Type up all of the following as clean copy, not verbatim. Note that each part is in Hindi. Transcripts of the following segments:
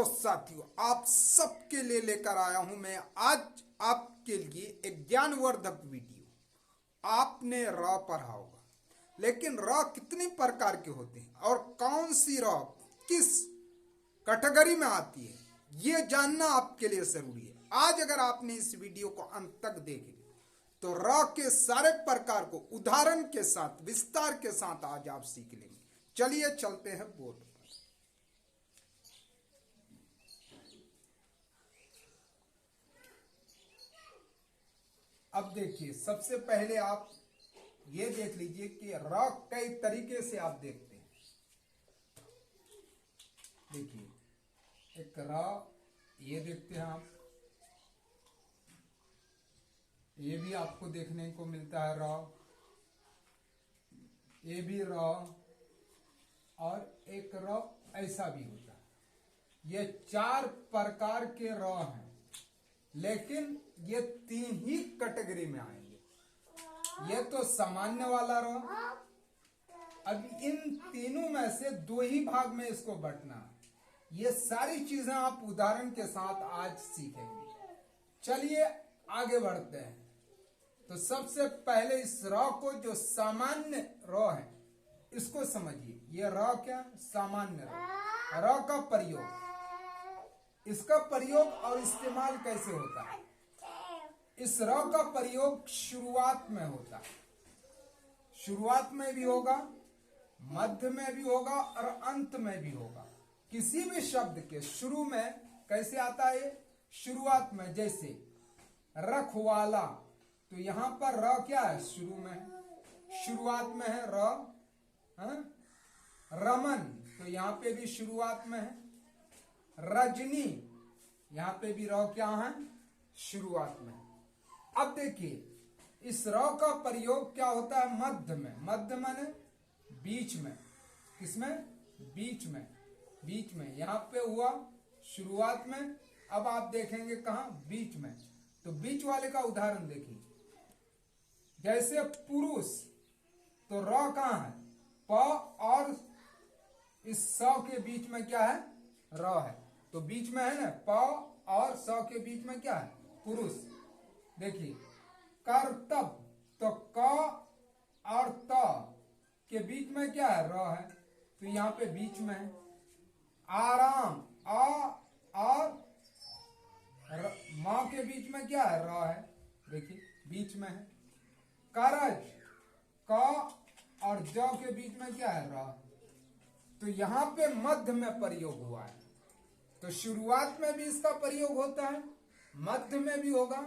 तो साथियों, आप सबके लिए लेकर आया हूं मैं आज आपके लिए एक ज्ञानवर्धक वीडियो। आपने र पढ़ा होगा, लेकिन र कितनी प्रकार के होते हैं और कौन सी र किस कैटेगरी में आती है, ये जानना आपके लिए जरूरी है। आज अगर आपने इस वीडियो को अंत तक देख लिया तो र के सारे प्रकार को उदाहरण के साथ, विस्तार के साथ आज आप सीख लेंगे। चलिए चलते हैं बोर्ड पर। अब देखिए, सबसे पहले आप ये देख लीजिए कि र कई तरीके से आप देखते हैं। देखिए, एक र ये देखते हैं आप, ये भी आपको देखने को मिलता है र, ये भी र, और एक र ऐसा भी होता है। ये चार प्रकार के र हैं, लेकिन ये तीन ही कैटेगरी में आएंगे। ये तो सामान्य वाला र, अब इन तीनों में से दो ही भाग में इसको बांटना है। ये सारी चीजें आप उदाहरण के साथ आज सीखेंगे। चलिए आगे बढ़ते हैं। तो सबसे पहले इस र को, जो सामान्य र है, इसको समझिए। ये र क्या? सामान्य र। र का प्रयोग, इसका प्रयोग और इस्तेमाल कैसे होता है? इस र का प्रयोग शुरुआत में होता है। शुरुआत में भी होगा, मध्य में भी होगा और अंत में भी होगा। किसी भी शब्द के शुरू में कैसे आता है? शुरुआत में। जैसे रखवाला, तो यहां पर र क्या है? शुरू में, शुरुआत में है र। रमन, तो यहां पे भी शुरुआत में है। रजनी, यहां पे भी र क्या है? शुरुआत में। अब देखिए, इस र का प्रयोग क्या होता है? मध्य में। मध्य माने बीच में। किसमें? बीच में। बीच में, यहां पे हुआ शुरुआत में, अब आप देखेंगे कहां? बीच में। तो बीच वाले का उदाहरण देखिए। जैसे पुरुष, तो र कहां है? प और इस स के बीच में क्या है? र है। तो बीच में है ना, प और स के बीच में क्या है? पुरुष। देखिए, कर्तव्य, तो क और त के बीच में क्या है? र है। तो यहां पे बीच में है। आराम, आ और मां के बीच में क्या है? र है। देखिए, बीच में है। करज, क और ज के बीच में क्या है? र। तो यहां पे मध्य में प्रयोग हुआ है। तो शुरुआत में भी इसका प्रयोग होता है, मध्य में भी होगा,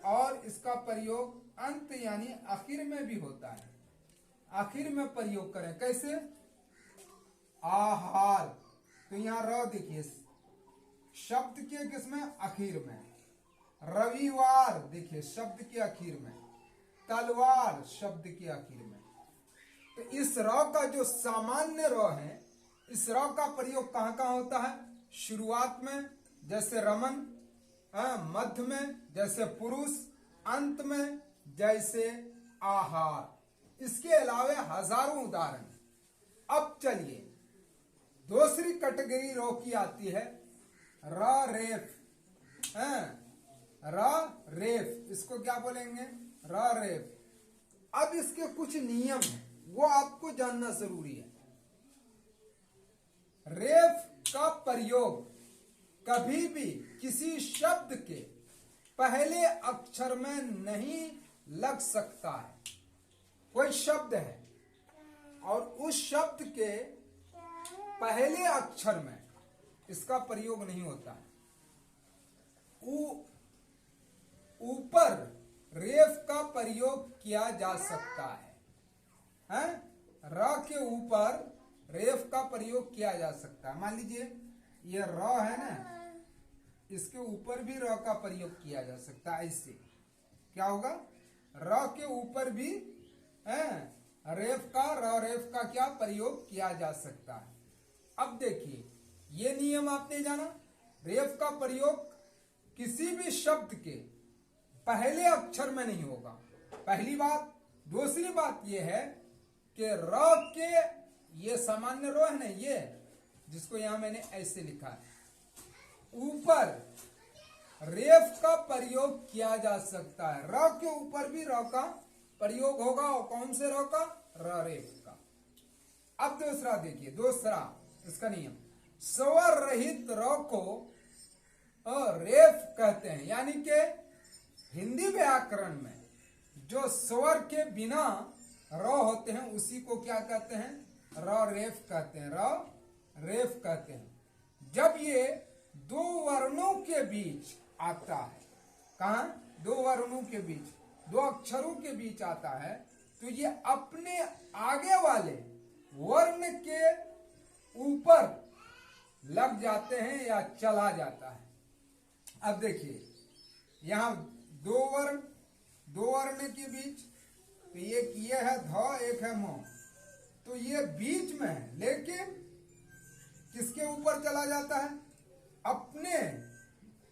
और इसका प्रयोग अंत यानी आखिर में भी होता है। आखिर में प्रयोग करें कैसे? आहार, तो यहां र देखिए, शब्द के किसमें? आखिर में। रविवार, देखिए शब्द के आखिर में। तलवार, शब्द के आखिर में। तो इस र का जो सामान्य र है, इस र का प्रयोग कहां कहां होता है? शुरुआत में, जैसे रमन, मध्य में जैसे पुरुष, अंत में जैसे आहार। इसके अलावा हजारों उदाहरण। अब चलिए, दूसरी कैटेगरी र की आती है र रेफ। र रेफ, इसको क्या बोलेंगे? र रेफ। अब इसके कुछ नियम हैं, वो आपको जानना जरूरी है। रेफ का प्रयोग कभी भी किसी शब्द के पहले अक्षर में नहीं लग सकता है। कोई शब्द है और उस शब्द के पहले अक्षर में इसका प्रयोग नहीं होता है। ऊपर रेफ का प्रयोग किया जा सकता है, र के ऊपर रेफ का प्रयोग किया जा सकता है। मान लीजिए ये र है ना, इसके ऊपर भी र का प्रयोग किया जा सकता है। ऐसे क्या होगा? र के ऊपर भी रेफ का क्या प्रयोग किया जा सकता है। अब देखिए, ये नियम आपने जाना, रेफ का प्रयोग किसी भी शब्द के पहले अक्षर में नहीं होगा, पहली बात। दूसरी बात यह है कि र के, ये सामान्य र है ना, ये जिसको यहां मैंने ऐसे लिखा है, ऊपर रेफ का प्रयोग किया जा सकता है। र के ऊपर भी र का प्रयोग होगा, और कौन से र का? र रेफ का। अब दूसरा देखिए, दूसरा इसका नियम, स्वर रहित र को रेफ कहते हैं। यानी कि हिंदी व्याकरण में जो स्वर के बिना र होते हैं उसी को क्या कहते हैं? र रेफ कहते हैं, र रेफ कहते हैं। जब ये दो वर्णों के बीच आता है, कहा? दो वर्णों के बीच, दो अक्षरों के बीच आता है, तो ये अपने आगे वाले वर्ण के ऊपर लग जाते हैं या चला जाता है। अब देखिए, यहां दो वर्ण के बीच, तो ये है ध, एक है म, तो ये बीच में है, लेकिन किसके ऊपर चला जाता है? अपने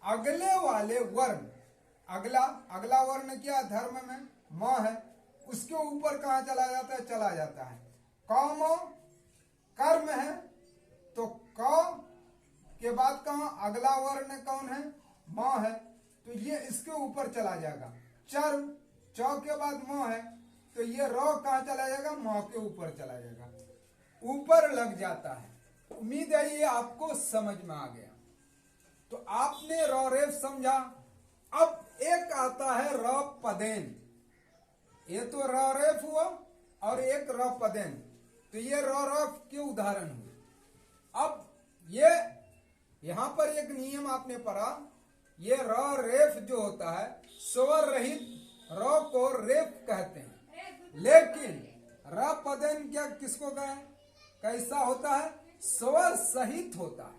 अगले वाले वर्ण, अगला वर्ण क्या धर्म में? म है, उसके ऊपर कहा चला जाता है? चला जाता है। क म कर्म है, तो क के बाद कहा अगला वर्ण कौन है? म है, तो ये इसके ऊपर चला जाएगा। चर, च के बाद म है, तो ये र कहाँ चला जाएगा? म के ऊपर चला जाएगा, ऊपर लग जाता है। उम्मीद है ये आपको समझ में आ गया। तो आपने र रेफ समझा। अब एक आता है र पदेन। ये तो र रेफ हुआ और एक र पदेन, तो ये र रेफ के उदाहरण हुए। अब ये यहां पर एक नियम आपने पढ़ा, ये र रेफ जो होता है, स्वर रहित र को रेफ कहते हैं। लेकिन र पदेन क्या किसको कहें? कैसा होता है? स्वर सहित होता है।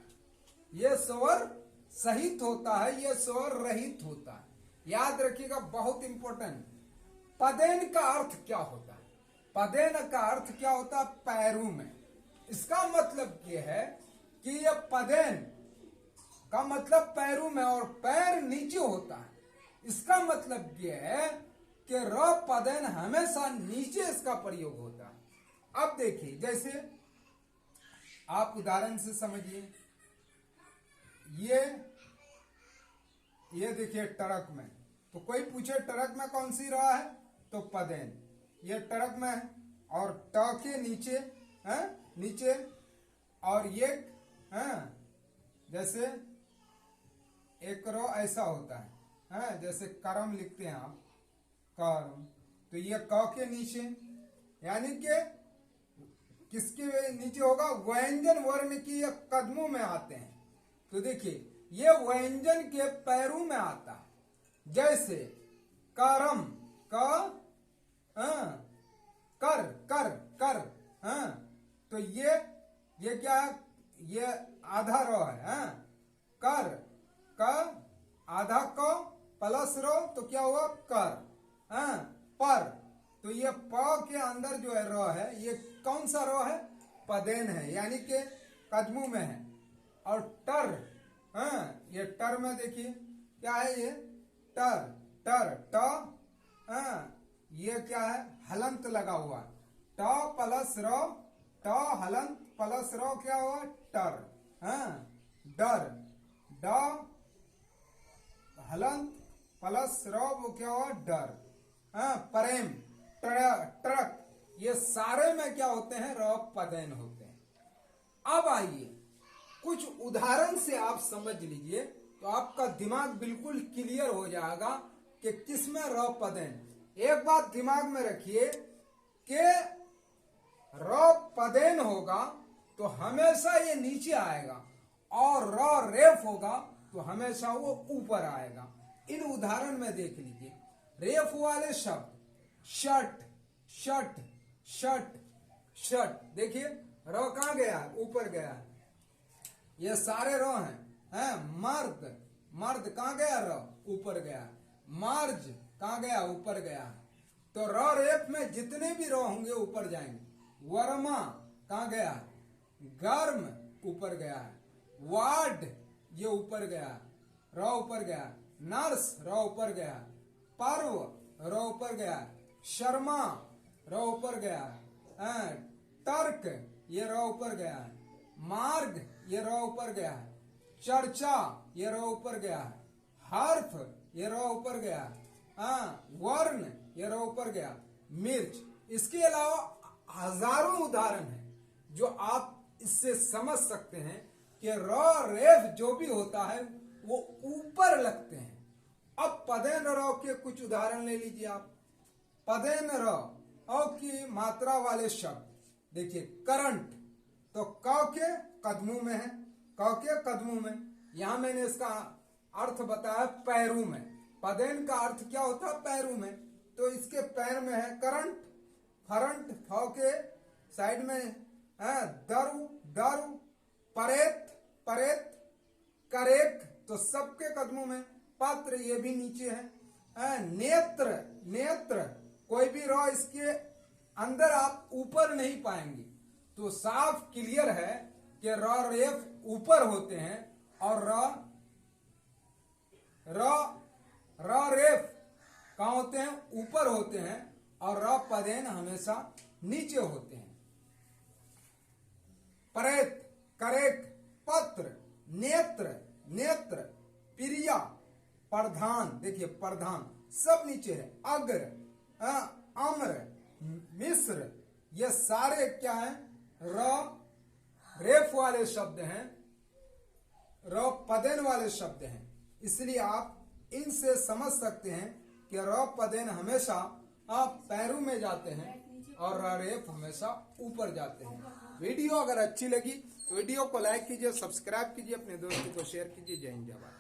ये स्वर सहित होता है, ये स्वर रहित होता है। याद रखिएगा, बहुत इंपॉर्टेंट। पदेन का अर्थ क्या होता है? पदेन का अर्थ क्या होता है? पैरों में। इसका मतलब ये है कि ये पदेन का मतलब पैरों में, और पैर नीचे होता है। इसका मतलब ये है कि र पदेन हमेशा नीचे इसका प्रयोग होता है। अब देखिए, जैसे आप उदाहरण से समझिए, ये देखिए ट्रक में, तो कोई पूछे ट्रक में कौन सी रहा है? तो पदेन। ये ट्रक में है, और ट के नीचे है, नीचे, और ये जैसे एक रो ऐसा होता है, जैसे करम लिखते हैं आप, करम, तो ये क के नीचे, यानी कि किसके नीचे होगा? व्यंजन वर्ण की ये कदमों में आते हैं। तो देखिए, ये व्यंजन के पैरों में आता है। जैसे करम, कर, कर, कर, तो ये क्या है? ये आधा रो है, कर, आधा क प्लस रो, तो क्या हुआ? कर, पर, तो ये प के अंदर जो है रो है, ये कौन सा रो है? पदेन है, यानी कि कदमों में है। और टर, ये टर में देखिए क्या है? ये टर, टर, ट, ये क्या है? हलंत लगा हुआ, ट प्लस रो, ट हलंत प्लस रो, क्या हुआ? टर, डर, ड हलंत प्लस रो, वो क्या हुआ? डर, प्रेम, ट्रक, ये सारे में क्या होते हैं? र पदेन होते हैं। अब आइए कुछ उदाहरण से आप समझ लीजिए, तो आपका दिमाग बिल्कुल क्लियर हो जाएगा कि किसमें र पदेन। एक बात दिमाग में रखिए कि र पदेन होगा तो हमेशा ये नीचे आएगा, और र रेफ होगा तो हमेशा वो ऊपर आएगा। इन उदाहरण में देख लीजिए, रेफ वाले शब्द शर्ट, शर्ट, शर्ट, शर्ट, देखिए रो कहां गया? ऊपर गया। ये सारे रो हैं, मर्द, मर्द कहां गया? रो ऊपर गया। मार्ज कहां गया? ऊपर गया। तो रो रेफ में जितने भी रो होंगे ऊपर जाएंगे। वर्मा कहां गया? गर्म ऊपर गया है। वार्ड ये ऊपर गया, रो ऊपर गया। नर्स रो ऊपर गया। पर्व रो ऊपर गया। शर्मा रो ऊपर गया। तर्क ये रो ऊपर गया। मार्ग ये रो ऊपर गया। चर्चा, ये र ऊपर गया है। हर्फ, ये र ऊपर गया है। वर्ण, ये र ऊपर गया। मिर्च। इसके अलावा हजारों उदाहरण हैं जो आप इससे समझ सकते हैं कि र रेफ जो भी होता है वो ऊपर लगते हैं। अब पदेन र के कुछ उदाहरण ले लीजिए आप। पदेन र की मात्रा वाले शब्द देखिए, करंट, तो क के कदमों में है, क के कदमों में। यहां मैंने इसका अर्थ बताया पैरों में। पदेन का अर्थ क्या होता है? पैरों में। तो इसके पैर में है करंट। फरंट, फ के साइड में है दरु, दरु। परेत, परेत। करेक, तो सबके कदमों में। पत्र, ये भी नीचे है। नेत्र, नेत्र, कोई भी र इसके अंदर आप ऊपर नहीं पाएंगे। तो साफ क्लियर है कि र रेफ ऊपर होते हैं और र रेफ कहां होते हैं? ऊपर होते हैं। और र पदेन हमेशा नीचे होते हैं। परेत, करेक, पत्र, नेत्र, नेत्र, प्रिया, प्रधान, देखिए प्रधान सब नीचे है। अग्र, अम्र, मिस्र, ये सारे क्या हैं? र रेफ वाले शब्द हैं, र पदेन वाले शब्द हैं। इसलिए आप इनसे समझ सकते हैं कि र पदेन हमेशा पैरों में जाते हैं और र रेफ हमेशा ऊपर जाते हैं। वीडियो अगर अच्छी लगी तो वीडियो को लाइक कीजिए, सब्सक्राइब कीजिए, अपने दोस्तों को शेयर कीजिए। जय हिंद, जय भारत।